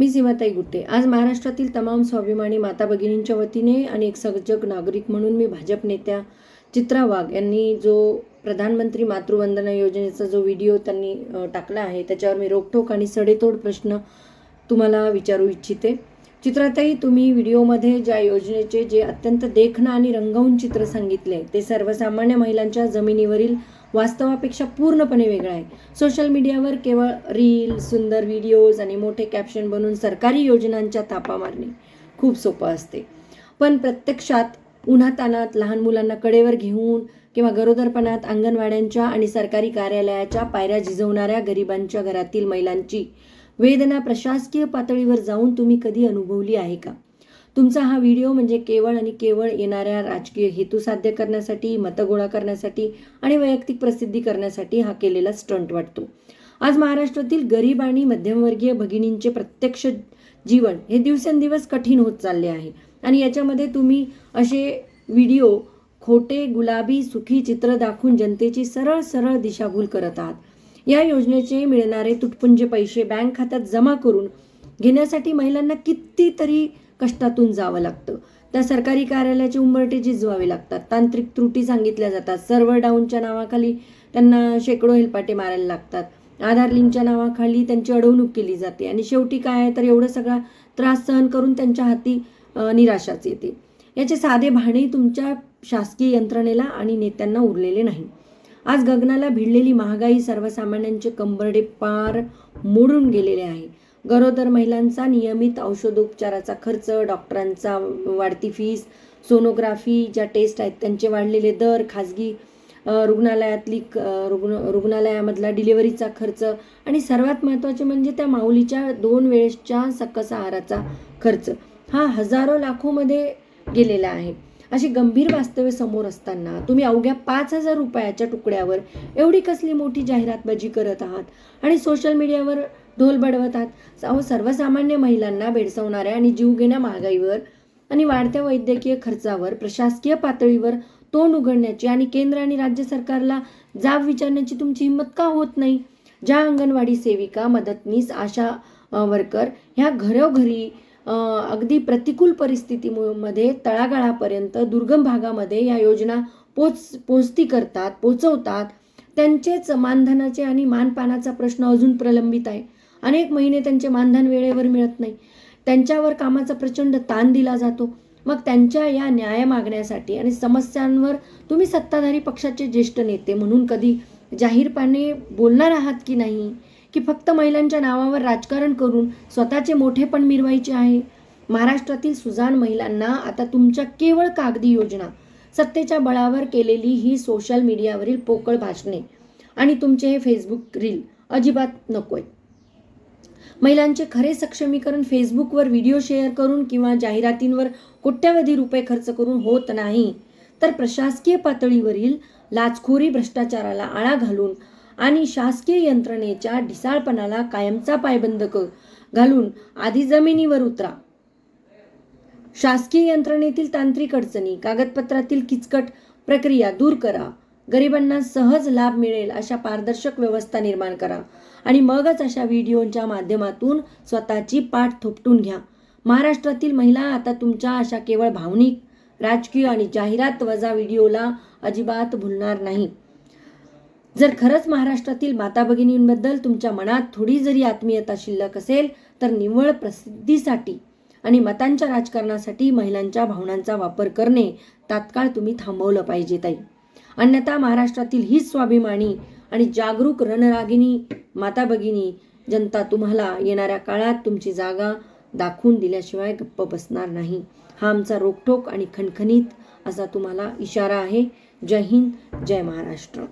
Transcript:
मी सीमाताई गुट्टे। आज महाराष्ट्रातील तमाम स्वाभिमानी माता भगिनींच्या वतीने आणि एक सजग नागरिक म्हणून मी भाजप नेत्या चित्रा वाघ यांनी जो प्रधानमंत्री मातृवंदना योजनेचा जो व्हिडिओ त्यांनी टाकला आहे त्याच्यावर मी रोकठोक आणि सडेतोड प्रश्न तुम्हाला विचारू इच्छिते। चित्राताई, तुम्ही व्हिडिओमध्ये ज्या योजनेचे जे अत्यंत देखणं आणि रंगवून चित्र सांगितले ते सर्वसामान्य महिलांच्या जमिनीवरील वास्तवापेक्षा पूर्णपणे वेगळं आहे। सोशल मीडियावर केवळ रील, सुंदर व्हिडिओज आणि मोठे कॅप्शन बनवून सरकारी योजनांच्या थापा मारणे खूप सोपं असते, पण प्रत्यक्षात उन्हातानात लहान मुलांना कडेवर घेऊन किंवा गरोदरपणात अंगणवाड्यांच्या आणि सरकारी कार्यालयाच्या पायऱ्या झिजवणाऱ्या गरिबांच्या घरातील महिलांची वेदना प्रशासकीय पातळीवर जाऊन तुम्ही कधी अनुभवली आहे का? तुमचा हा व्हिडिओ म्हणजे केवळ आणि केवळ येणाऱ्या राजकीय हेतू साध्य करण्यासाठी, मतं गोळा करण्यासाठी आणि वैयक्तिक प्रसिद्धी करण्यासाठी हा केलेला स्टंट वाटतो। आज महाराष्ट्रातील गरीब आणि मध्यमवर्गीय भगिनींचे प्रत्यक्ष जीवन हे दिवसेंदिवस कठीण होत चालले आहे आणि याच्यामध्ये तुम्ही असे व्हिडिओ खोटे, गुलाबी, सुखी चित्र दाखवून जनतेची सरळ सरळ दिशाभूल करत आहात। या योजनेचे मिळणारे तुटपुंजे पैसे बँक खात्यात जमा करून घेण्यासाठी महिलांना कितीतरी कष्टातून जावं लागतं। त्या सरकारी कार्यालयाचे उंबरठे झिजवावे लागतात, तांत्रिक त्रुटी सांगितल्या जातात, सर्व्हर डाऊनच्या नावाखाली त्यांना शेकडो हेलपाटे मारायला लागतात, आधार लिंकच्या नावाखाली त्यांची अडवणूक केली जाते आणि शेवटी काय आहे तर एवढं सगळा त्रास सहन करून त्यांच्या हाती निराशाच येते। याचे साधे भाणेही तुमच्या शासकीय यंत्रणेला आणि नेत्यांना उरलेले नाही। आज गगनाला भिडलेली महागाई सर्वसामान्यांचे कंबरडे पार मोडून गेलेले आहे। गरोदर महिलांचा नियमित औषधोपचाराचा खर्च, डॉक्टरांचा वाढती फीस, सोनोग्राफी ज्या टेस्ट आहेत त्यांचे वाढलेले दर, खाजगी रुग्णालयामधला डिलिव्हरीचा खर्च आणि सर्वात महत्त्वाचे म्हणजे त्या माऊलीच्या 2 वेळेसच्या सकस आहाराचा खर्च हा हजारो लाखोमध्ये गेलेला आहे। अशी गंभीर वास्तवे समोर असताना तुम्ही अवघ्या 5,000 रुपयाच्या तुकड्यावर एवढी कसली मोठी जाहिरातबाजी करत आहात आणि सोशल मीडियावर ढोल बडवत आहात। सर्वसामान्य महिलांना भेडसावणाऱ्या आणि जीवघेण्या महागाईवर आणि वाढत्या वैद्यकीय खर्चावर प्रशासकीय पातळीवर तोंड उघडण्याची आणि केंद्र आणि राज्य सरकारला जाब विचारण्याची तुमची हिंमत का होत नाही? ज्या अंगणवाडी सेविका, मदतनीस, आशा वर्कर ह्या घरोघरी अगदी प्रतिकूल परिस्थितीमध्ये तळागाळापर्यंत दुर्गम भागामध्ये या योजना पोचवतात, त्यांचेच मानधनाचे आणि मानपानाचा प्रश्न अजून प्रलंबित आहे। अनेक महिने त्यांचे मानधन वेळेवर मिळत नाही, त्यांच्यावर कामाचा प्रचंड ताण दिला जातो। मग त्यांच्या या न्याय मागण्यासाठी आणि समस्यांवर तुम्ही सत्ताधारी पक्षाचे ज्येष्ठ नेते म्हणून कधी जाहीरपणे बोलणार आहात की नाही, की फक्त महिलांच्या नावावर राजकारण करून स्वतःचे मोठेपण मिरवायचे आहे? महाराष्ट्रातील सुजाण महिलांना आता तुमच्या केवळ कागदी योजना, सत्तेच्या बळावर केलेली ही सोशल मीडियावरील पोकळ भाषणे आणि तुमचे हे फेसबुक रील अजिबात नकोय। महिलांचे खरे सक्षमीकरण फेसबुकवर व्हिडिओ शेअर करून किंवा जाहिरातींवर कोट्यवधी रुपये खर्च करून होत नाही, तर प्रशासकीय पातळीवरील लाचखोरी, भ्रष्टाचाराला आळा घालून आणि शासकीय यंत्रणेच्या ढिसाळपणाला कायमचा पायबंद घालून आधी जमिनीवर उतरा। शासकीय यंत्रणेतील तांत्रिक अडचणी, कागदपत्रातील किचकट प्रक्रिया दूर करा, गरिबांना सहज लाभ मिळेल अशा पारदर्शक व्यवस्था निर्माण करा आणि मगच अशा व्हिडिओच्या माध्यमातून स्वतःची पाठ थोपटून घ्या। महाराष्ट्रातील महिला आता तुमच्या अशा केवळ भावनिक, राजकीय आणि जाहिरात वजा व्हिडिओला अजिबात भुलणार नाही। जर खरंच महाराष्ट्रातील माता भगिनींबद्दल तुमच्या मनात थोडी जरी आत्मीयता शिल्लक असेल तर निव्वळ प्रसिद्धीसाठी आणि मतांच्या राजकारणासाठी महिलांच्या भावनांचा वापर करणे तात्काळ तुम्ही थांबवलं पाहिजे ताई। अन्यथा महाराष्ट्रातील हीच स्वाभिमानी आणि जागरूक रणरागिणी माता भगिनी जनता तुम्हाला येणाऱ्या काळात तुमची जागा दाखवून दिल्याशिवाय गप्प बसणार नाही। हा आमचा रोखठोक आणि खणखणीत असा तुम्हाला इशारा आहे। जय हिंद, जय महाराष्ट्र।